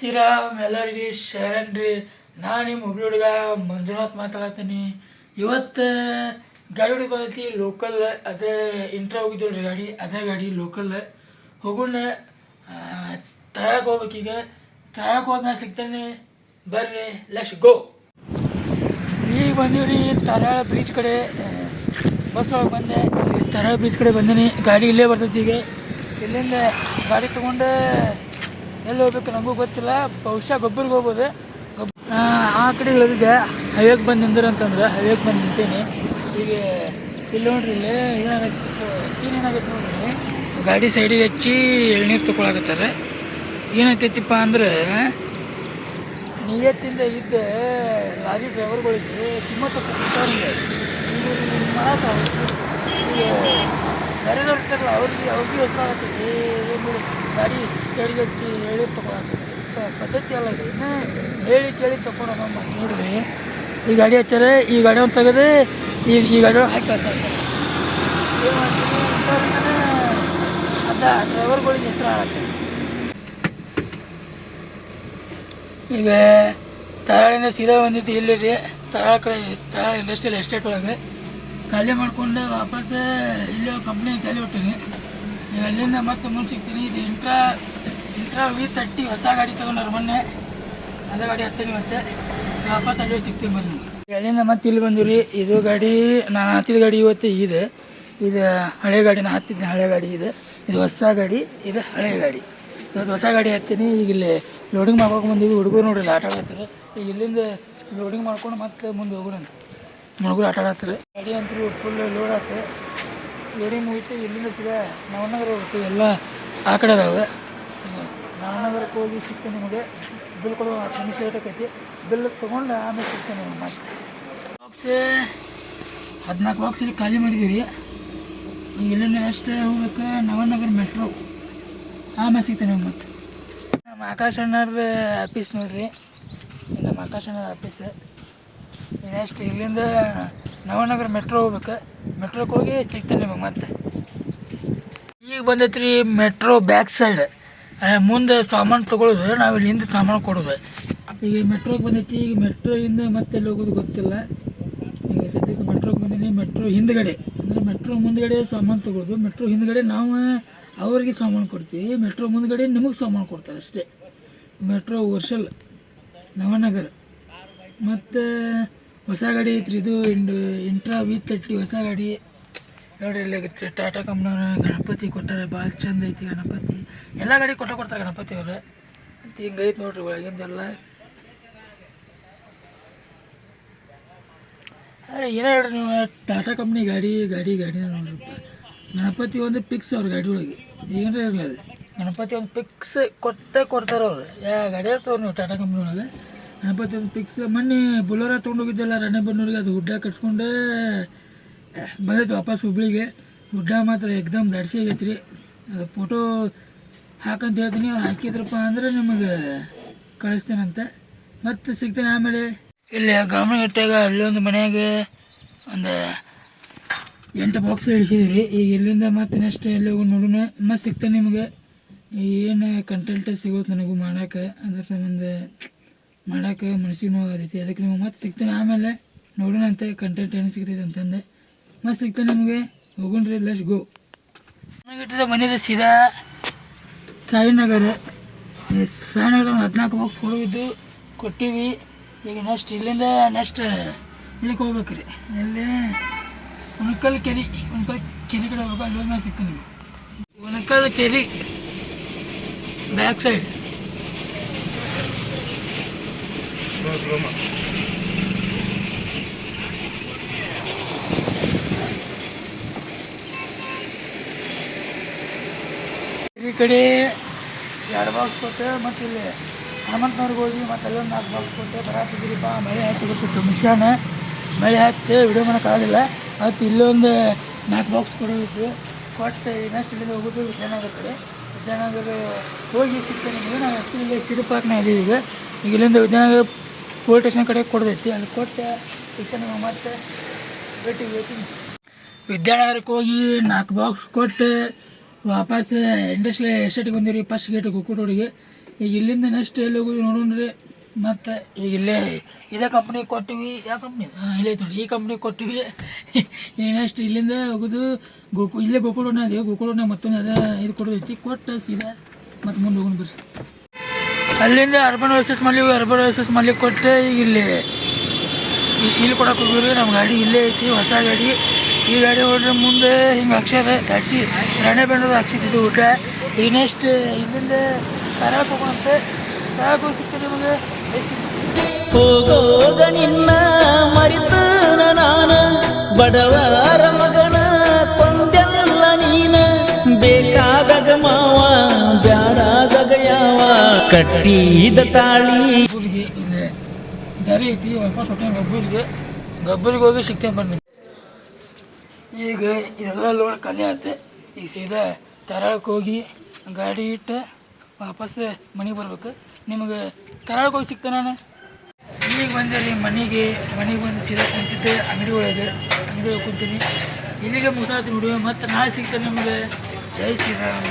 ಶ್ರೀರಾಮ್ ಎಲ್ಲರಿಗೆ ಶರಣ್ರಿ. ನಾನು ನಿಮ್ಮ ಹುಬ್ಳಿ ಹುಡುಗ ಮಂಜುನಾಥ್ ಮಾತಾಡತ್ತೀನಿ. ಇವತ್ತು ಗಾಡಿ ಹುಡುಗ ಬಂದೈತಿ ಲೋಕಲ್. ಅದೇ ಇಂಟ್ರಾ ಹೋಗಿದ್ದಲ್ರಿ ಗಾಡಿ, ಅದೇ ಗಾಡಿ ಲೋಕಲ್ ಹೋಗೋಣ. ತರಕ್ಕೆ ಹೋಗ್ಬೇಕೀಗ. ತರಕ್ಕೆ ಹೋದ್ಮೇಲೆ ಸಿಗ್ತಾನೆ, ಬರ್ರಿ ಲೆಟ್ಸ್ ಗೋ. ಈಗ ಬಂದೀವ್ರಿ ತರಾಳ ಬ್ರಿಡ್ಜ್ ಕಡೆ. ಬಸ್ ಒಳಗೆ ಬಂದೆ, ತರಾಳ ಬ್ರಿಡ್ಜ್ ಕಡೆ ಬಂದೀನಿ. ಗಾಡಿ ಇಲ್ಲೇ ಬರ್ತೈತಿ. ಈಗ ಇಲ್ಲಿಂದ ಗಾಡಿ ತೊಗೊಂಡು ಎಲ್ಲಿ ಹೋಗ್ಬೇಕು ನಮಗೂ ಗೊತ್ತಿಲ್ಲ. ಬಹುಶಃ ಗೊಬ್ಬರಿಗೆ ಹೋಗ್ಬೋದು. ಆ ಕಡೆ ಇಳಿದಿದ್ದೆ, ಹೈವೇಗೆ ಬಂದು ನಿಂದ್ರೆ ಅಂತಂದ್ರೆ ಹೈವೇಗೆ ಬಂದು ನಿಂತೀನಿ. ಈಗ ಇಲ್ಲಿ ನೋಡ್ರಿ, ಇಲ್ಲಿ ಸೀನ್ ಏನಾಗೈತೆ ನೋಡ್ರಿ, ಗಾಡಿ ಸೈಡಿಗೆ ಹಚ್ಚಿ ಎಳ್ನೀರು ತೊಗೊಳಕತ್ತಾರೆ. ಏನಾಗ್ತೈತಿಪ್ಪ ಅಂದ್ರೆ ನಿಯತ್ತಿಂದ ಇದ್ದ ಲಾರಿ ಡ್ರೈವರ್ಗಳಿಗೆ ಕಿಮ್ಮತ್ತು ಕೊಡ್ತಾರೆ. ಈಗ ಬೇರೆದವ್ರು ಇರ್ತಾರಲ್ಲ ಅವ್ರಿಗೆ ಹೆಸರು ಆಗತ್ತೈತಿ. ಗಾಡಿ ಸೈಡಿಗೆ ಹಚ್ಚಿ ಎಳ್ನೀರು ತೊಗೊಳಕತ್ತಾರೆ. ಪದ್ಧತಿ ಅಲ್ಲ ಇದು. ಇನ್ನೂ ಹೇಳಿ ಕೇಳಿ ತೊಗೊಂಡು ನಮ್ಮ ನೋಡ್ರಿ, ಈ ಗಾಡಿ ಹಚ್ಚಾರೆ. ಈ ಗಾಡಿ ಒಂದು ತೆಗೆದು ಈ ಗಾಡಿ ಹಾಕಿ ಕಳ್ಸಾರೆ. ಏನು ಮಾಡ್ತೀನಿ ಅಂತ ಡ್ರೈವರ್ಗಳಿಗೆ ಹೆಸರು ಆಗತ್ತೆ. ಈಗ ತರಾಳಿಂದ ಸೀದಾ ಬಂದಿದ್ದು ಇಲ್ಲಿ ರೀ, ತರಾಳ ಕಡೆ, ತರಾಳ ಇಂಡಸ್ಟ್ರಿಯಲ್ ಎಸ್ಟೇಟ್ ಒಳಗೆ ಖಾಲಿ ಮಾಡ್ಕೊಂಡು ವಾಪಸ್ ಇಲ್ಲಿ ಕಂಪ್ನಿ ಖಾಲಿ ಹೊಟ್ಟೀನಿ. ಈಗ ಅಲ್ಲಿಂದ ಮತ್ತೆ ಮುಂದೆ ಸಿಗ್ತೀನಿ. ಇದು ಇಂಟ್ರಾ V30 ಹೊಸ ಗಾಡಿ ತೊಗೊಂಡ್ರು ಮೊನ್ನೆ, ಅದೇ ಗಾಡಿ ಹತ್ತೀನಿ. ಮತ್ತೆ ವಾಪಸ್ ಅಲ್ಲೇ ಸಿಗ್ತೀನಿ ಬಂದು. ಅಲ್ಲಿಂದ ಮತ್ತೆ ಇಲ್ಲಿ ಬಂದಿವ್ರಿ. ಇದು ಗಾಡಿ ನಾನು ಹತ್ತಿದ ಗಾಡಿ ಇವತ್ತು ಇದು ಹಳೆ ಗಾಡಿ. ನಾನು ಹತ್ತಿದ್ದೆ ಹಳೆ ಗಾಡಿ. ಇದು ಹೊಸ ಗಾಡಿ, ಇದು ಹಳೆ ಗಾಡಿ. ಇವತ್ತು ಹೊಸ ಗಾಡಿ ಹತ್ತೀನಿ. ಈಗ ಇಲ್ಲಿ ಲೋಡಿಂಗ್ ಮಾಡ್ಕೊಂಡು ಬಂದಿದ್ದು. ಹುಡುಗರು ನೋಡ್ರಿ ಆಟ ಆಡತ್ತಾರೆ. ಈಗ ಇಲ್ಲಿಂದ ಲೋಡಿಂಗ್ ಮಾಡ್ಕೊಂಡು ಮತ್ತೆ ಮುಂದೆ ಹೋಗೋಣಂತ ಹುಡುಗರು ಆಟ ಆಡತ್ತಾರೆ. ಗಾಡಿ ಅಂತೂ ಫುಲ್ ಲೋಡ್ ಆಯ್ತು. ಲೋಡಿಂಗ್ ಮುಗಿತು. ಇಲ್ಲಿಂದ ಸೀದಾ ನವನಗರ ಹೋಗುತ್ತೆ. ಎಲ್ಲ ಆ ಕಡೆ ಅದಾವೆ. ನವನಗರಕ್ಕೆ ಹೋಗಿ ಸಿಗ್ತೇನೆ ನಿಮಗೆ. ಬಿಲ್ ಕೊಡೋ 10 ನಿಮಿಷ ಲೇಟ್ ಆಕೈತಿ. ಬಿಲ್ ತೊಗೊಂಡು ಆಮೇಲೆ ಸಿಗ್ತೇನೆ ನಿಮಗೆ. ಮತ್ತೆ ಬಾಕ್ಸ್ 14 ಬಾಕ್ಸ್ ಇಲ್ಲಿ ಖಾಲಿ ಮಾಡಿದ್ದೀವಿ. ಈಗ ಇಲ್ಲಿಂದ ನೆಕ್ಸ್ಟ್ ಹೋಗ್ಬೇಕು ನವನಗರ ಮೆಟ್ರೋ, ಆಮೇಲೆ ಸಿಗ್ತೇನೆ ನಿಮ್ಗೆ. ಮತ್ತೆ ನಮ್ಮ ಆಕಾಶ್ ಅಣ್ಣವ್ರ ಆಫೀಸ್ ನೋಡ್ರಿ, ನಮ್ಮ ಆಕಾಶ್ ಅಣ್ಣವ್ರ ಆಫೀಸ್. ನೆಕ್ಸ್ಟ್ ಇಲ್ಲಿಂದ ನವನಗರ ಮೆಟ್ರೋ ಹೋಗ್ಬೇಕು. ಮೆಟ್ರೋಕ್ಕೆ ಹೋಗಿ ಸಿಗ್ತೇನೆ ನಿಮಗೆ. ಮತ್ತೆ ಈಗ ಬಂದೈತ್ರಿ ಮೆಟ್ರೋ ಬ್ಯಾಕ್ ಸೈಡ್. ಮುಂದೆ ಸಾಮಾನು ತೊಗೊಳೋದು, ನಾವು ಇಲ್ಲಿಂದ ಸಾಮಾನು ಕೊಡೋದು. ಈಗ ಮೆಟ್ರೋಗೆ ಬಂದೈತಿ. ಈಗ ಮೆಟ್ರೋಯಿಂದ ಮತ್ತೆ ಎಲ್ಲಿ ಹೋಗೋದು ಗೊತ್ತಿಲ್ಲ. ಈಗ ಸದ್ಯಕ್ಕೆ ಮೆಟ್ರೋಗೆ ಬಂದೀನಿ. ಮೆಟ್ರೋ ಹಿಂದ್ಗಡೆ ಅಂದರೆ ಮೆಟ್ರೋ ಮುಂದ್ಗಡೆ ಸಾಮಾನು ತೊಗೊಳೋದು. ಮೆಟ್ರೋ ಹಿಂದ್ಗಡೆ ನಾವು ಅವ್ರಿಗೆ ಸಾಮಾನು ಕೊಡ್ತೀವಿ. ಮೆಟ್ರೋ ಮುಂದ್ಗಡೆ ನಿಮಗೆ ಸಾಮಾನು ಕೊಡ್ತಾರೆ ಅಷ್ಟೇ. ಮೆಟ್ರೋ ವರ್ಷಲ್ ನವನಗರ. ಮತ್ತು ಹೊಸ ಗಾಡಿ ಐತ್ರಿ ಇದು ಇಂಟ್ರಾ V30 ಹೊಸ ಗಾಡಿ ನೋಡ್ರಿ. ಇಲ್ಲಾಗೈತೆ ಟಾಟಾ ಕಂಪ್ನಿಯವ್ರ ಗಣಪತಿ ಕೊಟ್ಟಾರೆ. ಭಾಳ ಚಂದ ಐತಿ ಗಣಪತಿ. ಎಲ್ಲ ಗಾಡಿ ಕೊಡ್ತಾರೆ ಗಣಪತಿ ಅವ್ರು ಅಂತ. ಹಿಂಗೈತೆ ನೋಡ್ರಿ ಒಳಗಿಂದೆಲ್ಲ. ಅರೆ ಏನೋ ಹೇಳ್ರಿ ನೀವು, ಟಾಟಾ ಕಂಪ್ನಿ ಗಾಡಿನ ನೋಡ್ರಿಪ್ಪ. ಗಣಪತಿ ಒಂದು ಪಿಕ್ಸ್ ಅವ್ರ ಗಾಡಿ ಒಳಗೆ ಏನರ ಇರಲಿ. ಅದು ಗಣಪತಿ ಒಂದು ಪಿಕ್ಸ್ ಕೊಡ್ತಾರೆ ಅವ್ರು. ಗಾಡಿ ಇರ್ತವ್ರು ನೀವು ಟಾಟಾ ಕಂಪ್ನಿ ಒಳಗೆ. ಗಣಪತಿ ಒಂದು ಪಿಕ್ಸ್. ಮೊನ್ನೆ ಬುಲೋರ ತೊಗೊಂಡೋಗಿದ್ದೆಲ್ಲ ರಾಣೆಬೆನ್ನೂರಿಗೆ, ಅದು ಹುಡ್ಡ ಕಟ್ಸ್ಕೊಂಡು ಬಂದೈತೆ ವಾಪಸ್ ಹುಬ್ಳಿಗೆ. ಹುಡ್ಡ ಮಾತ್ರ ಎಕ್ದಮ್ ದಾಡ್ಸಿ ಆಗೈತೆ ರೀ. ಅದು ಫೋಟೋ ಹಾಕಂತ ಹೇಳ್ತೀನಿ. ಅವ್ರು ಹಾಕಿದ್ರಪ್ಪ ಅಂದ್ರೆ ನಿಮಗೆ ಕಳಿಸ್ತೇನಂತೆ. ಮತ್ತೆ ಸಿಗ್ತೇನೆ ಆಮೇಲೆ. ಇಲ್ಲಿ ಗಮನಗಟ್ಟಾಗ ಅಲ್ಲೊಂದು ಮನೆಯಾಗೆ ಒಂದು 8 ಬಾಕ್ಸ್ ಇಳಿಸಿದ್ರಿ. ಈಗ ಇಲ್ಲಿಂದ ಮತ್ತೆ ನೆಕ್ಸ್ಟ್ ಎಲ್ಲಿ ಹೋಗಿ ನೋಡೋಣ. ಮತ್ತೆ ಸಿಗ್ತೇನೆ ನಿಮಗೆ. ಏನು ಕಂಟೆಂಟ್ ಸಿಗೋದು ನನಗೂ ಮಾಡೋಕೆ, ಅದ್ರ ಸಂಬಂಧ ಮಾಡೋಕೆ ಮನಸ್ಸಿಗೆ ನೋವಾಗತೈತಿ. ಅದಕ್ಕೆ ನಿಮಗೆ ಮತ್ತೆ ಸಿಗ್ತೇನೆ ಆಮೇಲೆ ನೋಡೋಣ ಅಂತ. ಕಂಟೆಂಟ್ ಏನು ಸಿಗ್ತೈತೆ ಅಂತಂದೆ ಮತ್ತೆ ಸಿಗ್ತೇನೆ ನಿಮಗೆ. ಹೋಗೋಣ್ರಿ ಲೆಟ್ಸ್ ಗೋ. ಗಮನಗಟ್ಟದ ಬಂದಿದೆ ಸೀದಾ ಸಾಯಿನಗರ. ಸಾಯಿನಗರ ಒಂದು 14 ಬಾಕ್ಸ್ ಕೊಟ್ಟಿವಿ. ಈಗ ನೆಕ್ಸ್ಟ್ ಇಲ್ಲಿಂದ ನೆಕ್ಸ್ಟ್ ಇಲ್ಲಿಗೆ ಹೋಗ್ಬೇಕು ರೀ. ಇಲ್ಲಿ ಉಣಕಲ್ ಕೆರೆ ಕಡೆ ಹೋಗ್ಬೇಕು. ಅಲ್ಲಿ ಹೋದ್ಮೇಲೆ ಸಿಗ್ತೇನೆ ನಿಮಗೆ. ಉಣಕಲ್ ಕೆರೆ ಬ್ಯಾಕ್ ಸೈಡ್. ಈ ಕಡೆ 2 ಬಾಕ್ಸ್ ಕೊಟ್ಟೆ. ಮತ್ತು ಇಲ್ಲಿ ಹನುಮಂತನವ್ರಿಗೆ ಹೋಗಿ ಮತ್ತೆ ಅಲ್ಲೊಂದು 4 ಬಾಕ್ಸ್ ಕೊಟ್ಟೆ. ಬರಾತಿದ್ದೀರಿಪ್ಪ ಮಳೆ ಹಾಕಿ ಗೊತ್ತಿತ್ತು. ಮಿಷಾನ ಮಳೆ ಹಾಕ್ತೆ ವಿಡಿಯೋ ಮಾಡೋಕ್ಕಾಗಲಿಲ್ಲ. ಮತ್ತು ಇಲ್ಲೊಂದು 4 ಬಾಕ್ಸ್ ಕೊಡೋದಿತ್ತು. ಕೊಟ್ಟು ನೆಕ್ಸ್ಟ್ ಇಲ್ಲಿಂದ ಹೋಗೋದು ವಿಜಯನಗರ ಕಡೆ. ವಿಜಯನಗರ ಹೋಗಿ ಸಿಗ್ತೇನೆ ನಿಮಗೆ. ನಾವು ಆ್ಯಕ್ಚುಲಿ ಇಲ್ಲಿ ಸಿರುಪಾಕ್ನ ಇದೀವಿ. ಈಗ ಇಲ್ಲಿಂದ ವಿಜಯನಗರ ಪೊಲೀಸ್ ಸ್ಟೇಷನ್ ಕಡೆ ಕೊಡೋದೈತಿ. ಅಲ್ಲಿ ಕೊಟ್ಟು ಸಿಗ್ತೇನೆ ನಿಮಗೆ. ಮತ್ತೆ ಭೇಟಿ ವಿದ್ಯಾನಗರಕ್ಕೆ ಹೋಗಿ 4 ಬಾಕ್ಸ್ ಕೊಟ್ಟು ವಾಪಸ್ ಇಂಡಸ್ಟ್ರಿಯಲ್ ಎಸ್ಟೇಟಿಗೆ ಬಂದಿರಿ. ಫಸ್ಟ್ ಗೇಟ್ ಕುಕ್ಕುಟ ರೋಡಿಗೆ. ಈಗ ಇಲ್ಲಿಂದ ನೆಕ್ಸ್ಟ್ ಎಲ್ಲಿ ಹೋಗೋದು ನೋಡೋಣ್ರಿ. ಮತ್ತು ಈಗ ಇಲ್ಲೇ ಇದೇ ಕಂಪ್ನಿ ಕೊಟ್ಟಿವಿ. ಯಾವ ಕಂಪ್ನಿ? ಇಲ್ಲೇ ಐತೆ ನೋಡಿ, ಈ ಕಂಪ್ನಿ ಕೊಟ್ಟಿವಿ. ಈಗ ನೆಕ್ಸ್ಟ್ ಇಲ್ಲಿಂದ ಹೋಗೋದು ಇಲ್ಲೇ ಗೋಕುಲೋಣ ಅದೇ ಗೋಕುಲೋಣ ಮತ್ತೊಂದು ಅದೇ ಇದು ಕೊಡೋದೈತಿ. ಕೊಟ್ಟು ಸೀದಾ ಮತ್ತು ಮುಂದೆ ಹೋಗೋಣ ಬರ್ರಿ. ಅಲ್ಲಿಂದ ಅರ್ಬನ್ ವೈಸಸ್ ಮಾಡ್ಲಿಕ್ಕೆ ಕೊಟ್ಟೆ. ಈಗ ಇಲ್ಲಿ ಕೊಡಕ್ಕೆ ಹೋಗಿವ್ರಿ. ನಮ್ಮ ಗಾಡಿ ಇಲ್ಲೇ ಐತಿ, ಹೊಸ ಗಾಡಿ. ಈ ಗಾಡಿ ಹೊಡ್ರೆ ಮುಂದೆ ಹಿಂಗೆ ಅಕ್ಷರ ಟ್ಯಾಕ್ಸಿ ರಾಣೆಬೆನ್ನೂರು ಹಾಕ್ಸಿದ್ದು ಊಟ. ಈಗ ನೆಕ್ಸ್ಟ್ ಇಲ್ಲಿಂದ ತರಾಕ್ ಹೋಗೋಣಂತೆ. ತರಾಕ್ ಹೋಗಿ ಸಿಗ್ತದೆ ನಿಮಗೆ. ಹೋಗೋಗ ನಿನ್ನ ಮರಿತನ ನಾನ ಬಡವರ ಮಗನ ಕೊಂದೆಲ್ಲ ನೀನ ಬೇಕಾದಾಗ ಮಾವ ಬ್ಯಾಡಾದಾಗ ಯಾವ ಕಟ್ಟಿದ ತಾಳಿ ಗಬ್ಬೂರಿಗೆ ಇಲ್ಲೇ ದಾರಿ ಐತಿ. ವಾಪಸ್ ಹೊಟ್ಟೆ ಗಬ್ಬೂರಿಗೆ ಹೋಗಿ ಸಿಗ್ತೇವೆ ಬನ್ನಿ. ಈಗ ಇದೆಲ್ಲ ಲೋಡ್ ಖಾಲಿ ಆಯ್ತು. ಈಗ ಸೀದಾ ತರಾಳಕ್ಕೆ ಹೋಗಿ ಗಾಡಿ ಇಟ್ಟು ವಾಪಸ್ ಮನೆಗೆ ಬರ್ಬೇಕು. ನಿಮಗೆ ತರಾಳಕ್ಕೆ ಹೋಗಿ ಸಿಗ್ತೇನೆ ನಾನು. ಈಗ ಬಂದೆ ರೀ ಮನೆಗೆ ಬಂದು ಸೀದಾ ಕುಂತಿದ್ದೆ ಅಂಗಡಿ ಒಳಗೆ ಕುಂತೀನಿ. ಇಲ್ಲಿಗೆ ಮುಗಿಸಾಯ್ತು ನೋಡಿ. ಮತ್ತು ನಾಳೆ ಸಿಗ್ತೇನೆ ನಿಮಗೆ. ಜೈ ಶ್ರೀರಾಮ್.